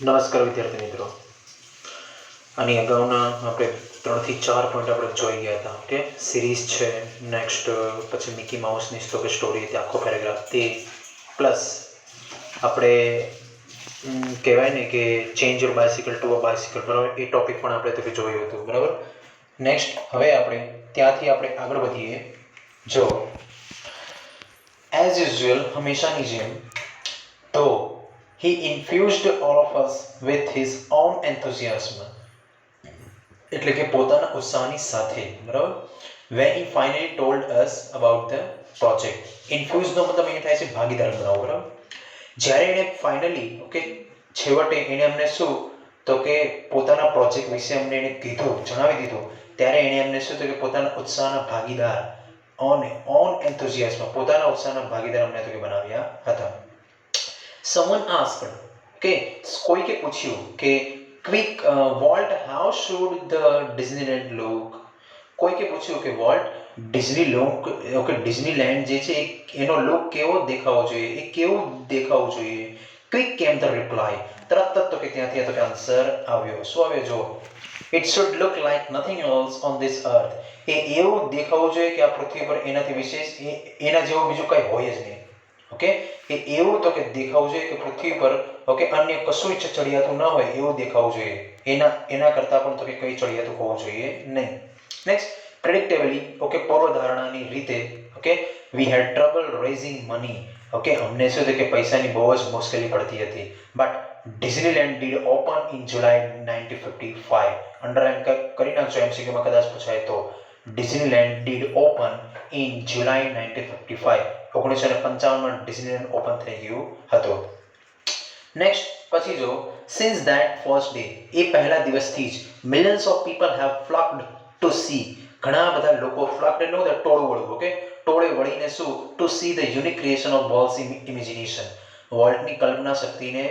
નમસ્કાર વિદ્યાર્થી મિત્રો. આની અગાઉના આપણે 3 થી 4 પોઈન્ટ આપણે જોઈ ગયા હતા. ઓકે, સિરીઝ છે, નેક્સ્ટ પછી મિકી માઉસની સ્ટોરી હતી, આખો પેરેગ્રાફ તે પ્લસ આપણે કહેવાય ને કે change your bicycle to a bicycle, બરાબર, એ ટોપિક પણ આપણે તો જોયું હતું. બરાબર. નેક્સ્ટ હવે આપણે ત્યાંથી આપણે આગળ વધીએ. જો એઝ યુઝ્યુઅલ હંમેશાની જેમ તો he infused all of us with his own enthusiasm, એટલે કે પોતાના ઉત્સાહની સાથે. બરાબર. when he finally told us about the project, infuse નો મતલબ એ થાય છે ભાગીદાર બનાવો. બરાબર. જ્યારે એને ફાઇનલી છેવટે એને અમને શું તો કે પોતાના પ્રોજેક્ટ વિશે અમને એને કીધું, જણાવી દીધું, ત્યારે એને અમને શું તો કે પોતાના ઉત્સાહના ભાગીદાર ઓન એન્થુઝિયાઝમ, પોતાના ઉત્સાહના ભાગીદાર અમને તો કે બનાવ્યા હતા. someone asked, કોઈકે પૂછ્યું કે quick, Walt, how should the Disneyland look? કોઈકે પૂછ્યું કે વોલ્ટ, ડિઝનીલેન્ડ જે છે એનો લુક કેવો દેખાવો જોઈએ, એ કેવું દેખાવું જોઈએ. ક્વિક કેમ ધ રિપ્લાય, તરત જ તો કે ત્યાંથી તો કે આન્સર આવ્યો. શું આવ્યો? જો it should look like nothing else on this earth, એ એવું દેખાવું જોઈએ કે આ પૃથ્વી પર એનાથી વિશેષ એના જેવું બીજું કંઈ હોય જ નહીં. ઓકે, એ એવું તો કે દેખાવું જોઈએ કે પૃથ્વી પર અન્ય કશું ચડિયાતું ન હોય એવું દેખાવું જોઈએ. એના કરતાં પણ તો કે કઈ ચડિયાતું હોવું જોઈએ નહીં. નેક્સ્ટ, પ્રેડિક્ટેબલી, પૂર્વધારણાની રીતે, વી હેડ ટ્રબલ રેઝિંગ મની, અમને શું છે કે પૈસાની બહુ જ મુશ્કેલી પડતી હતી. But Disneyland did open in July 1955. Underline કરી નાખજો, એમસીક્યુમાં કદાચ પૂછાય તો. Disneyland did open in July 1955. 1955માં ડિઝનીલેન્ડ ઓપન થઈ ગયું હતું. નેક્સ્ટ, પછી જો સિન્સ ધેટ ફર્સ્ટ ડે, એ પહેલા દિવસથી જ millions of people have flocked to see, ઘણા બધા લોકો ફ્લોક્ડ એટલે શું, ટોળું વળવું, ટોળે વળીને શું, to see the unique creation of Walt's imagination, વોલ્ટની કલ્પના શક્તિને,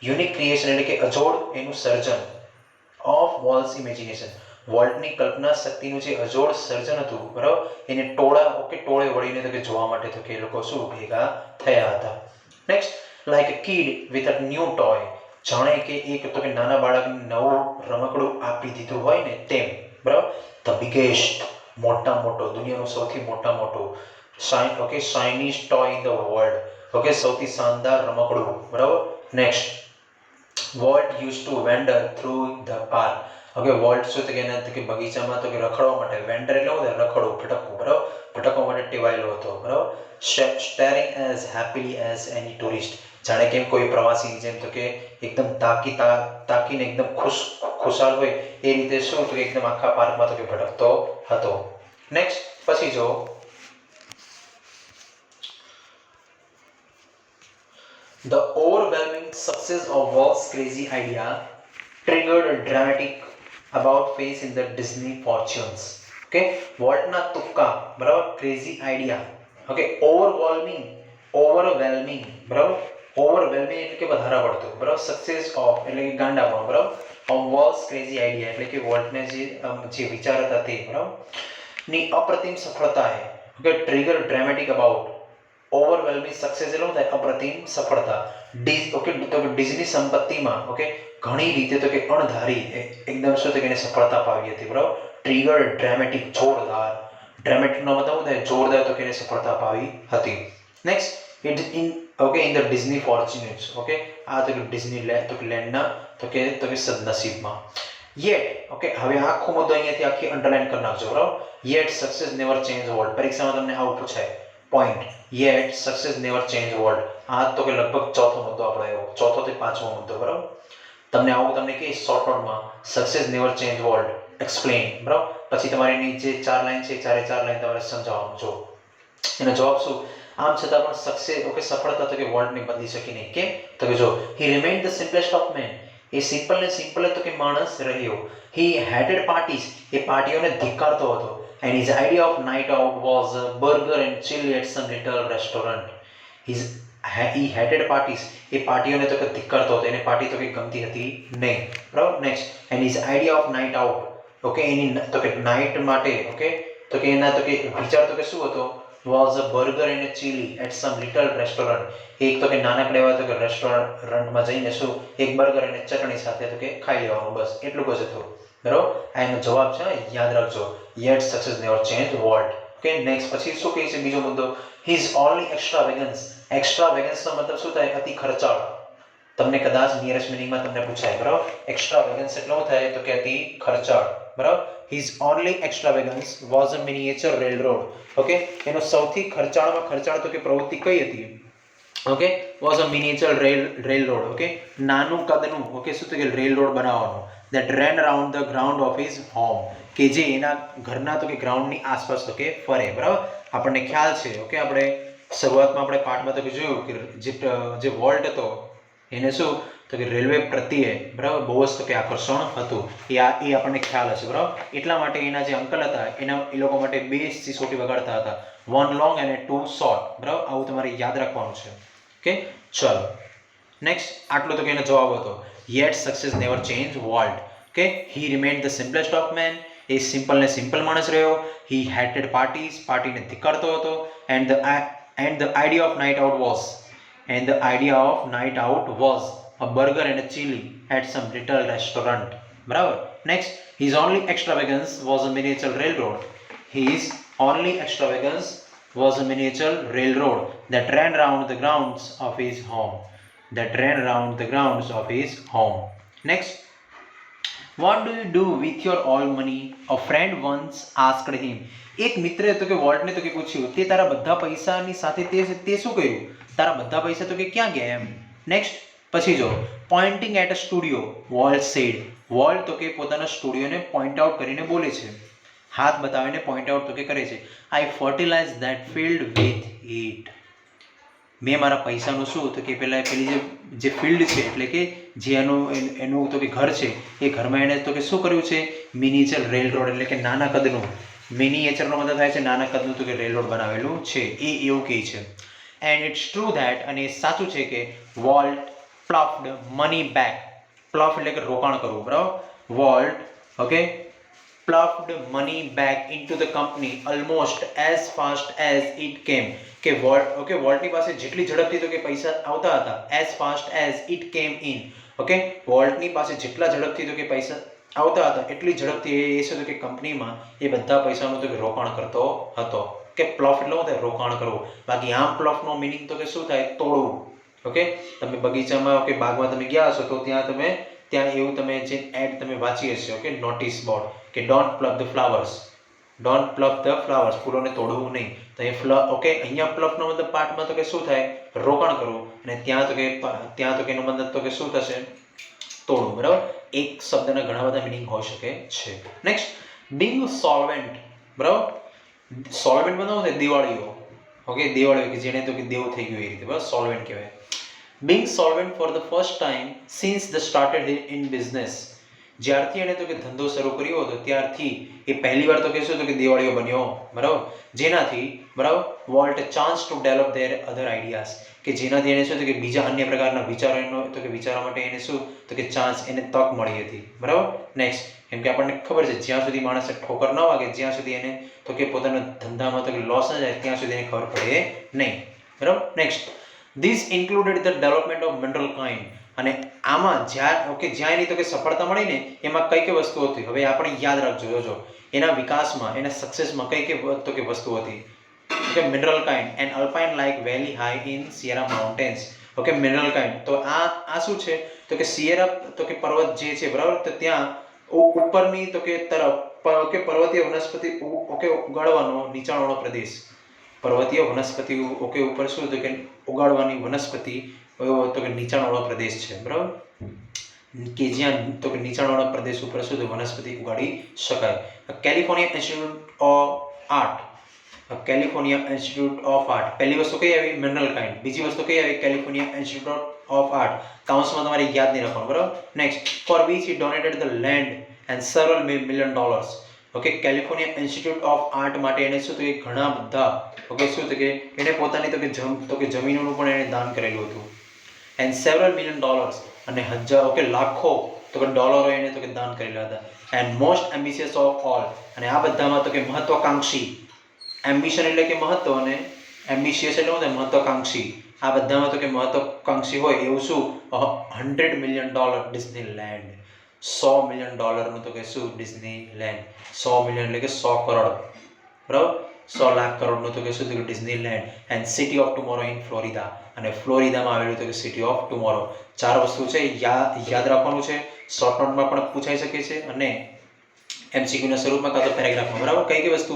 યુનિક ક્રિએશન એટલે કે અજોડ એનું સર્જન, ઓફ વોલ્ટ્સ ઇમેજિનેશન, વોલ્ટની કલ્પના શક્તિનું જે અજોડ સર્જન હતું, બરાબર, એને ટોળે વળીને તો કે જોવા માટે તો કે એ લોકો શું ભેગા થયા હતા. Next, like a kid with a new toy, જાણે કે એક તો કે નાના બાળકને નવું રમકડું આપી દીધું હોય ને તેમ. બરાબર. ધ બિગેસ્ટ, મોટો, દુનિયાનું સૌથી મોટું શાઇનીશ ટોય ઇન ધ વર્લ્ડ, સૌથી શાનદાર રમકડું. બરાબર. Next, Walt used two vendor through the park, volt શું તો કે બગીચામાં તો કે રખડવા માટે, વેન્ડર એટલે રખડવું, ભટકવું, બરાબર, ભટકવા માટે ટેવાયેલો હતો. બરાબર. સ્ટેરિંગ એઝ હેપીલી એઝ એની ટુરિસ્ટ, જાણે કેમ કોઈ પ્રવાસી જેમ તો કે એકદમ તાકીને એકદમ ખુશાલ હોય એ રીતે શું તો કે એકદમ આખા પાર્કમાં તો કે ભટકતો હતો. નેક્સ્ટ, પછી જો The overwhelming success of Walt's crazy idea triggered a dramatic about face in the Disney fortunes. વોલ્ટના તુક્કા, બરાબર, ક્રેઝી આઈડિયા, ઓવરવેલ્મિંગ, બરાબર, ઓવરવેલ્મિંગ એટલે કે વધારે પડતું, બરાબર, સક્સેસ ઓફ એટલે કે ગાંડાપણું, બરાબર, ઓફ વોલ્ટ્સ ક્રેઝી આઈડિયા એટલે કે વોલ્ટને જે વિચાર હતા તે, બરાબર, ની અપ્રતિમ સફળતાએ, ટ્રિગર ડ્રામેટિક અબાઉટ ઓવરવેલ્મિંગ સક્સેસ એટલે થાય અપ્રતિમ સફળતા. ડિઝની સંપત્તિમાં ઘણી રીતે તો કે અણધારી એકદમ શું કે એને સફળતા પાવી હતી. બરાબર. ટ્રિગર ડ્રામેટિક, જોરદાર, ડ્રામેટિકનો મતલબ શું થાય જોરદાર તો કે એને સફળતા પાવી હતી. Next, it in in the Disney fortunates, આ તો કે ડિઝનીલેન્ડ તો કે લેન્ડના તો કે સદનસીબમાં. યેટ, હવે આખો મુદ્દો અહીંયાથી આખી અંડરલાઈન કરી નાખજો. બરાબર. Yet success never change world, પરીક્ષામાં તમને આવું પૂછાય point. Yet success never change world, આ તો કે લગભગ ચોથો મુદ્દો આપણો આવ્યો, ચોથો થી પાંચમો મુદ્દો. બરાબર. તમને કે શોર્ટ નોટમાં success never change world explain, બરાબર, પછી તમારી જે 4 લાઈન છે 4 લાઈન તમારે સમજાવવાનું. જો એનો જવાબ શું, આમ છતાં પણ સફળતા તો કે વોલ્ટને બદલી શકી નહીં. કેમ તો કે જો he remained the simplest of man, એ સિમ્પલ તો કે માણસ રહ્યો. હી હેટેડ પાર્ટીઝ, એ પાર્ટીઓને ધિક્કારતો હતો. And his idea of night out was a burger and chill at some little restaurant. He hated parties. એ પાર્ટીઓને તો કે ધિક્કારતો હતો, એને પાર્ટી તો કે ગમતી હતી નહીં. બરાબર. Next, and his idea of night out, એની તો કે નાઇટ માટે તો કે એના તો કે વિચાર તો કે શું હતો was a burger and a chili at some little restaurant. એક તો કે નાનકડા એવા તો કે રેસ્ટોરન્ટમાં જઈને શું એક બર્ગર અને ચટણી સાથે તો કે ખાઈ લેવાનું, બસ એટલું જ હતું. બરાબર, આ એનો જવાબ છે, યાદ રાખજો. Yet success never changed world. Okay, next પછી શું કહે છે બીજો મુદ્દો, his only extravagance. એક્સ્ટ્રાવેગન્સ નો મતલબ શું થાય, અતિ ખર્ચાળ. તમને કદાચ નિયરેસ્ટ મિનિંગમાં તમને પૂછાય. બરાબર, એક્સ્ટ્રાવેગન્સ એટલે શું થાય તો કે અતિ ખર્ચાળ. બરાબર, his only extravagance was a miniature railroad. Okay, એનો સૌથી ખર્ચાળમાં ખર્ચાળ તો કે પ્રવૃત્તિ કઈ હતી? Okay, was a miniature railroad. Okay, નાનું કદનું ઓકે શું તો કે રેલરોડ બનાવવાનું, that ran around the ground of his home. કે જે એના ઘરના તો કે ગ્રાઉન્ડની આસપાસ તો કે ફરે. બરાબર, આપણને ખ્યાલ છે. ઓકે, આપણે શરૂઆતમાં આપણે પાઠમાં તો કે જોયું કે જે વોલ્ટ હતો એને શું તો કે રેલવે પ્રત્યે બરાબર બહુ જ તો કે આકર્ષણ હતું. એ આપણને ખ્યાલ હશે. બરાબર, એટલા માટે એના જે અંકલ હતા એ લોકો માટે બે સિસોટી વગાડતા હતા, વન લોંગ અને ટુ શોર્ટ. બરાબર, આવું તમારે યાદ રાખવાનું છે. ઓકે, ચલો નેક્સ્ટ આટલો તો કે એનો જવાબ હતો. Yet success never changed world. Okay, he remained the simplest of men. A simple ને સિમ્પલ માણસ રહ્યો. He hated parties. પાર્ટીને ધિક્કારતો હતો. And the idea of night out was a burger and a chili at some little restaurant. બરાબર, next his only extravagance was a miniature railroad. His only extravagance was a miniature railroad that ran around the grounds of his home. Next, what do you do with your all money? A friend once asked him. એક મિત્રે તો કે વોલ્ટને તો કે પૂછ્યું, તે તારા બધા પૈસાની સાથે તે શું કર્યું? તારા બધા પૈસા તો કે ક્યાં ગયા એમ. નેક્સ્ટ પછી જો, pointing at a studio, Walt said. Walt તો કે પોતાના સ્ટુડિયોને પોઈન્ટ આઉટ કરીને બોલે છે, હાથ બતાવીને પોઈન્ટ આઉટ તો કે કરે છે. I fertilize that field with it. મેં મારા પૈસાનું શું તો કે પેલી જે ફિલ્ડ છે એટલે કે જે એનું તો કે ઘર છે એ ઘરમાં એને તો કે શું કર્યું છે, મિનિએચર રેલ રોડ એટલે કે નાના કદનું, મિનિએચરનો મતલબ થાય છે નાના કદનું તો કે રેલ રોડ બનાવેલું છે, એ એવું કહે છે. એન્ડ ઇટ્સ ટ્રુ ધેટ, અને સાચું છે કે વોલ્ટ પ્લફડ મની બેક. પ્લફ એટલે કે રોકાણ કરવું. બરાબર, volt okay pluffed money back into the company almost as fast as it came. કે વોલ્ટની પાસે જેટલી ઝડપથી તો કે પૈસા આવતા હતા, as fast as it came in. Okay, વોલ્ટની પાસે જેટલા ઝડપથી તો કે પૈસા આવતા હતા એટલી ઝડપથી એ છે તો કે કંપનીમાં એ બધા પૈસાનું તો કે રોકાણ કરતો હતો. કે પ્લફ એટલે શું થાય, રોકાણ કરવું. બાકી આમ પ્લફનો મિનિંગ તો કે શું થાય, તોડવું. ઓકે, તમે બગીચામાં કે બાગમાં તમે ગયા હશો તો ત્યાં એવું તમે જે એડ તમે વાંચી હશે. ઓકે, નોટિસ બોર્ડ કે ડોન્ટ પ્લફ ધ ફ્લાવર્સ, ફૂલોને તોડવું નહીં. તો એ ઓકે, અહીંયા પ્લફનો મતલબ પાઠમાં તો કે શું થાય, રોકાણ કરવું, અને ત્યાં તો કે એનો મતલબ તો કે શું થશે, તોડવું. બરાબર, એક શબ્દના ઘણા બધા મિનિંગ હોઈ શકે છે. Next, being solvent. બરાબર, સોલ્વેન્ટમાં શું થાય, દિવાળીઓ. ઓકે, દિવાળીઓ કે જેને તો કે દેવ થઈ ગયું એ રીતે. બરાબર, સોલ્વેન્ટ કહેવાય. Being solvent for the first time since they started in business. જ્યારથી એને તો કે ધંધો શરૂ કર્યો હતો ત્યારથી એ પહેલી વાર તો કે શું તો કે દિવાળીઓ બન્યો. બરાબર, જેનાથી બરાબર volt chance to develop there other ideas, કે જેનાથી એને શું તો કે બીજા અન્ય પ્રકારના વિચારોનો તો કે વિચારવા માટે એને શું તો કે ચાન્સ, એને તક મળી હતી. બરાબર, નેક્સ્ટ, કેમ કે આપણને ખબર છે જ્યાં સુધી માણસને ઠોકર ન વાગે, જ્યાં સુધી એને તો કે પોતાના ધંધામાં તો કે લોસ ન જાય ત્યાં સુધી એને ખબર પડે નહીં. બરાબર, next, This included the development of mineral kind. અને આમાં જ્યાં એની તો કે સફળતા મળી ને એમાં કઈ કઈ વસ્તુ હતી, હવે આપણે યાદ રાખજો. જોજો એના વિકાસમાં, એના સક્સેસમાં કઈ તો કે વસ્તુ હતી. Okay, mineral kind and alpine like valley high in Sierra mountains. Okay, mineral kind તો આ શું છે તો કે સિયેરા તો કે પર્વત જે છે બરાબર, તો ત્યાં ઉપરની તો કે તરફ ઓકે પર્વતીય વનસ્પતિ ઓકે ઉગાડવાનો નીચાણવાળો પ્રદેશ, પર્વતીય વનસ્પતિ ઓકે ઉપર શું તો કે ઉગાડવાની વનસ્પતિ તો કે નીચાણવાળો પ્રદેશ છે. બરાબર, કે જ્યાં તો કે નીચાણવાળા પ્રદેશ ઉપર શું તો વનસ્પતિ ઉગાડી શકાય. California Institute of art. પહેલી વસ્તુ કઈ આવી, મિનરલ કાઇન્ડ. બીજી વસ્તુ કઈ આવી, કેલિફોર્નિયા ઇન્સ્ટિટ્યૂટ ઓફ આર્ટ. કાઉન્સમાં તમારે યાદ નહીં રાખવાનું. બરાબર, next, for which he donated the land and several million dollars. Okay, California Institute of Art માટે એને શું તો કે ઘણા બધા ઓકે શું તો કે એને પોતાની તો કે જમીનોનું પણ એને દાન કરેલું હતું. એન્ડ several million dollars, અને હજાર ઓકે લાખો તો કે ડોલરો એને તો કે દાન કરેલા હતા. And most ambitious of all, અને આ બધામાં તો કે મહત્વાકાંક્ષી એમ્બિશન એટલે કે મહત્વ અને એમ્બિશિયસ એટલે શું થાય મહત્વાકાંક્ષી. આ બધામાં તો કે મહત્વાકાંક્ષી હોય એવું શું $100 million ડિઝનીલેન્ડ. $100 million નું તો કે શું ડિઝનીલેન્ડ. 100 મિલિયન એટલે કે 100 કરોડ બરાબર. 100 લાખ કરોડનું તો કે શું તો Disneyland and City of Tomorrow in Florida. અને ફ્લોરિડામાં આવેલું તો કે સિટી ઓફ ટુમોરો. 4 વસ્તુ છે યાદ રાખવાનું છે. શોર્ટ નોટમાં પણ પૂછાઈ શકે છે અને એમસીક્યુના સ્વરૂપમાં કાં તો પેરેગ્રાફમાં. બરાબર. કઈ કઈ વસ્તુ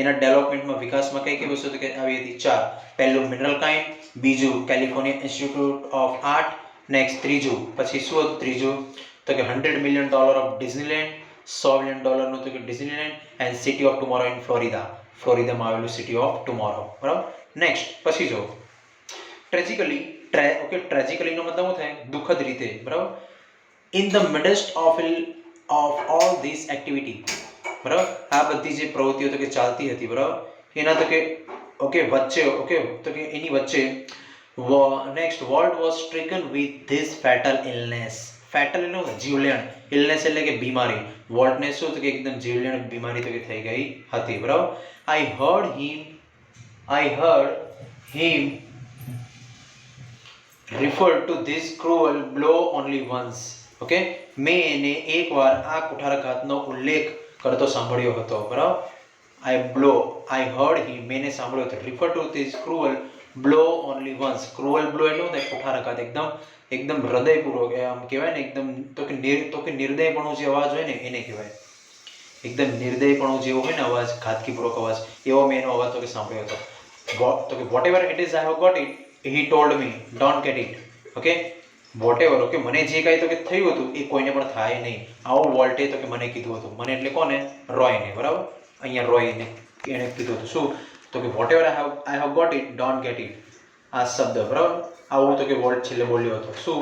એના ડેવલપમેન્ટમાં વિકાસમાં કઈ કઈ વસ્તુ તો કે આવી હતી 4. પહેલું મિનરલ કાઇન્ડ, બીજું California Institute of art, next ત્રીજું પછી શું હતું ત્રીજું તો કે $100 million ઓફ ડિઝનીલેન્ડ, $100 million નું તો કે Disneyland and City of Tomorrow in Florida. ફ્લોરિડામાં આવેલું સિટી ઓફ ટુમોરો. બરાબર. નેક્સ્ટ પછી જો ટ્રેજિકલી ટ્રેજિકલીનો મતલબ શું થાય દુઃખદ રીતે. બરાબર. In the midst of all this activity. બરાબર. આ બધી જે પ્રવૃત્તિઓ તો કે ચાલતી હતી. બરાબર. એના તો કે વચ્ચે તો કે એની વચ્ચે next Walt was stricken with this fatal illness. Fatal એટલે જીવલેણ, ઇલનેસ એટલે કે બીમારી. વોલ્ટને શું તો કે એકદમ જીવલેણ બીમારી તો કે થઈ ગઈ હતી. બરાબર. I heard him refer to this cruel blow only once. Okay, મેં એને એકવાર આ કુઠારઘાતનો ઉલ્લેખ કરતો સાંભળ્યો હતો. બરાબર. I heard him મેં સાંભળ્યો હતો. refer to this cruel blow only once. cruel blow એટલે શું કુઠારઘાત એકદમ હૃદયપૂર્વક આમ કહેવાય ને એકદમ તો કે નિર્દયપણું જે અવાજ હોય ને એને કહેવાય. એકદમ નિર્દયપણું જેવો હોય ને અવાજ, ઘાતકીપૂર્વક અવાજ, એવો મેં એનો અવાજ તો કે સાંભળ્યો હતો. તો કે whatever it is I have got it he told me don't get it. Okay, whatever okay મને જે કાંઈ તો કે થયું હતું એ કોઈને પણ થાય નહીં. આવું વોલ્ટે તો કે મને કીધું હતું. મને એટલે કોને રોયને. બરાબર. અહીંયા રોયને એણે કીધું હતું શું તો કે whatever I have got it don't get it. આ શબ્દ બરાબર આવું તો કે વોલ્ટ છેલ્લે બોલ્યો હતો. શું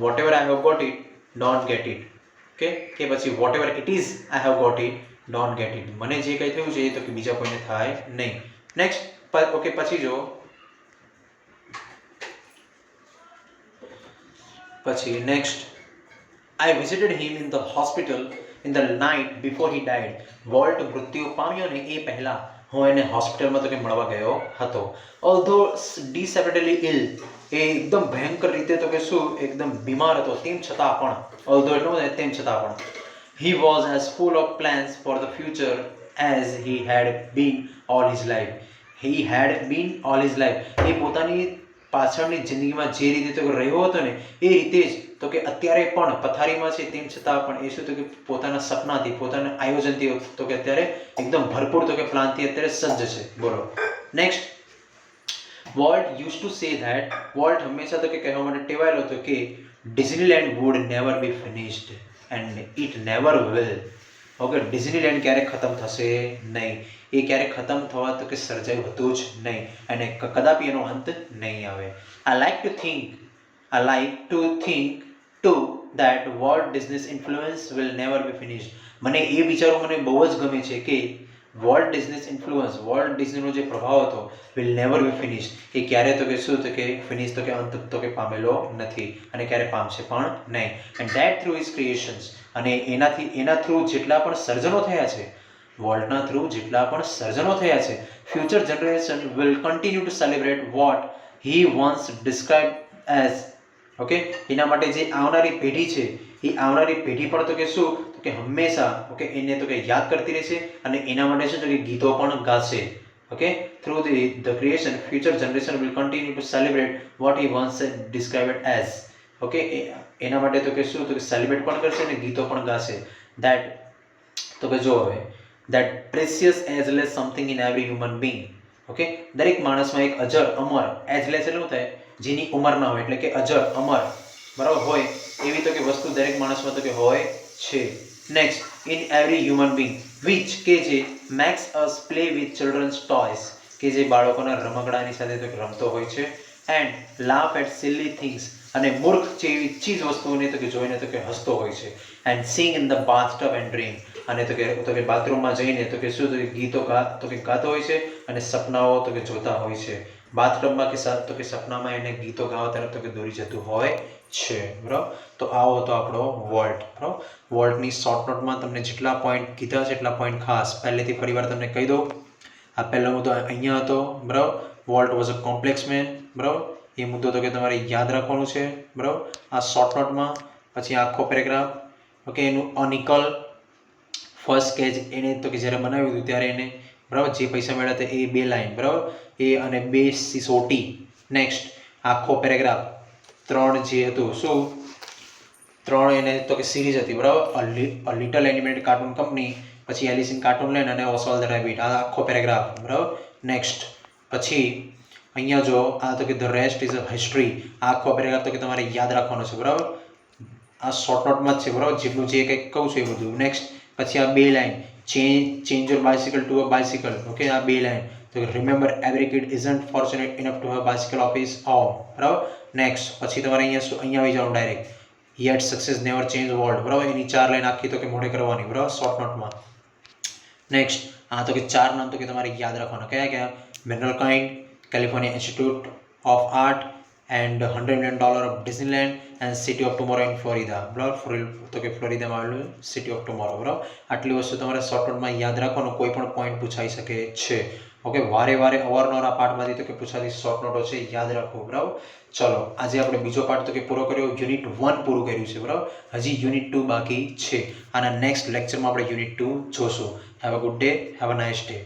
whatever I have got it don't get it. Okay કે પછી whatever it is I have got it don't get it. મને જે કંઈ થયું છે એ તો કે બીજા કોઈને થાય નહીં. નેક્સ્ટ ઓકે પછી જો પછી next I visited him in the hospital in the night before he died. Volt મૃત્યુ પામ્યો ને એ પહેલા હું એને હોસ્પિટલમાં તો કે મળવા ગયો હતો. although deceptively ill એ એકદમ ભયંકર રીતે તો કે શું એકદમ બીમાર હતો તેમ છતાં પણ although એટલું તેમ છતાં પણ he was as full of plans for the future as he had been all his life. he had been all his life એ પોતાની પાછળની જિંદગીમાં જે રીતે તો રહ્યો હતો ને એ રીતે જ તો કે અત્યારે પણ પથારીમાં છે તેમ છતાં પણ એ શું તો કે પોતાના સપનાથી પોતાના આયોજનથી તો કે અત્યારે એકદમ ભરપૂર તો કે પ્લાનથી અત્યારે સજ્જ છે. બોલો next Walt used to say that Walt હંમેશા તો કે કહેવા માટે ટેવાયેલો હતો કે Disneyland would never be finished and it never will. Okay Disneyland ક્યારેક ખતમ થશે નહીં. એ ક્યારેક ખતમ થવા તો કે સર્જાયું હતું જ નહીં અને કદાપી એનો અંત નહીં આવે. I like to think too that Walt Disney's influence will never be finished. મને એ વિચારો મને બહુ જ ગમે છે કે વોલ્ટ ડિઝનીનો જે પ્રભાવ હતો will never be finished. એ ક્યારે તો કે શું તો કે ફિનિશ તો કે અંત તો કે પામેલો નથી અને ક્યારે પામશે પણ નહીં. and that through his creations અને એના થ્રુ જેટલા પણ સર્જનો થયા છે વોલ્ટના થ્રુ જેટલા પણ સર્જનો થયા છે future generation will continue to celebrate what he once described as. Okay એના માટે જે આવનારી પેઢી છે એ આવનારી પેઢી પણ તો કે શું તો કે હંમેશા ઓકે એને તો કે યાદ કરતી રહેશે અને એના માટે શું તો કે ગીતો પણ ગાશે. Okay through the creation future generation will continue to celebrate what he once described as. Okay એના માટે તો કે શું તો કે સેલિબ્રેટ પણ કરશે અને ગીતો પણ ગાશે. that તો કે જો હવે that precious ageless something in every human being. Okay દરેક માણસમાં એક અજર અમર એજલેસ એટલે શું થાય જેની ઉંમર ના હોય એટલે કે અજર અમર બરાબર હોય એવી તો કે વસ્તુ દરેક માણસમાં તો કે હોય છે. Next in every human being which કે જે makes us play with children's toys કે જે બાળકોના રમકડાની સાથે તો કે રમતો હોય છે and laugh at silly things અને મૂર્ખ જેવી ચીજ વસ્તુઓને તો કે જોઈને તો કે હસતો હોય છે and sing in the bathtub and dream અને તો કે બાથરૂમમાં જઈને તો કે શું તો કે ગીતો તો કે ગાતો હોય છે અને સપનાઓ તો કે જોતા હોય છે. બાથટબમાં કે તો કે સપનામાં એને ગીતો ગાવા તરફ તો કે દોરી જતું હોય છે. બરાબર. તો આવો હતો આપણો વોલ્ટ. બરાબર. વોલ્ટની શોર્ટ નોટમાં તમને જેટલા પોઈન્ટ કીધા છે એટલા પોઈન્ટ ખાસ પહેલેથી ફરીવાર તમને કહી દઉં. આ પહેલો મુદ્દો અહીંયા હતો, બરાબર. Walt was a complex man, બરાબર. એ મુદ્દો તો કે તમારે યાદ રાખવાનું છે, બરાબર. આ શોર્ટ નોટમાં પછી આખો પેરેગ્રાફ, ઓકે. એનું અનિકલ ફર્સ્ટ સ્કેચ એને તો કે જ્યારે બનાવ્યું હતું ત્યારે એને, બરાબર, જે પૈસા મળ્યા હતા એ 2 લાઈન, બરાબર, એ અને 2 સિસોટી. નેક્સ્ટ આખો પેરેગ્રાફ 3 જે હતું શું 3 એને તો કે સિરીઝ હતી, બરાબર. A little animated cartoon company, પછી એલિસ ઇન કાર્ટૂનલેન્ડ અને ઓસવાલ્ડ ધ રેબિટ. આ આખો પેરેગ્રાફ, બરાબર. નેક્સ્ટ પછી અહીંયા જો આ તો કે the rest is a history. આ આખો પેરેગ્રાફ તો કે તમારે યાદ રાખવાનો છે, બરાબર. આ શોર્ટ નોટમાં જ છે, બરાબર, જેટલું જે કંઈક કહું છું એ બધું. નેક્સ્ટ પછી આ 2 line change your bicycle to a bicycle, okay. આ 2 લાઈન તો remember every kid isn't fortunate enough to have bicycle of his own, બરાબર. નેક્સ્ટ પછી તમારે અહીંયા આવી જવાનું direct. Yet success never change world, બરાબર. એની 4 લાઈન આખી તો કે મોઢે કરવાની, બરાબર, શોર્ટ નોટમાં. નેક્સ્ટ આ તો કે 4 નામ તો કે તમારે યાદ રાખવાના. કયા? Mineral kind, California Institute of art and $100 million of Disneyland and City of Tomorrow in Florida, બરાબર. તો કે ફ્લોરિડામાં આવેલું સિટી ઓફ ટુમોરો, બરાબર. આટલી વસ્તુ તમારે શોર્ટ નોટમાં યાદ રાખવાનું. કોઈ પણ પોઈન્ટ પૂછાઈ શકે છે, ઓકે. વારે અવારનવાર આ પાઠમાંથી તો કે પૂછાતી શોર્ટ નોટો છે, યાદ રાખો, બરાબર. ચલો આજે આપણે બીજો પાઠ તો કે પૂરો કર્યો. યુનિટ 1 પૂરું કર્યું છે, બરાબર. હજી યુનિટ 2 બાકી છે. આના નેક્સ્ટ લેક્ચરમાં આપણે યુનિટ 2 જોશું. Have a good day, have a nice day.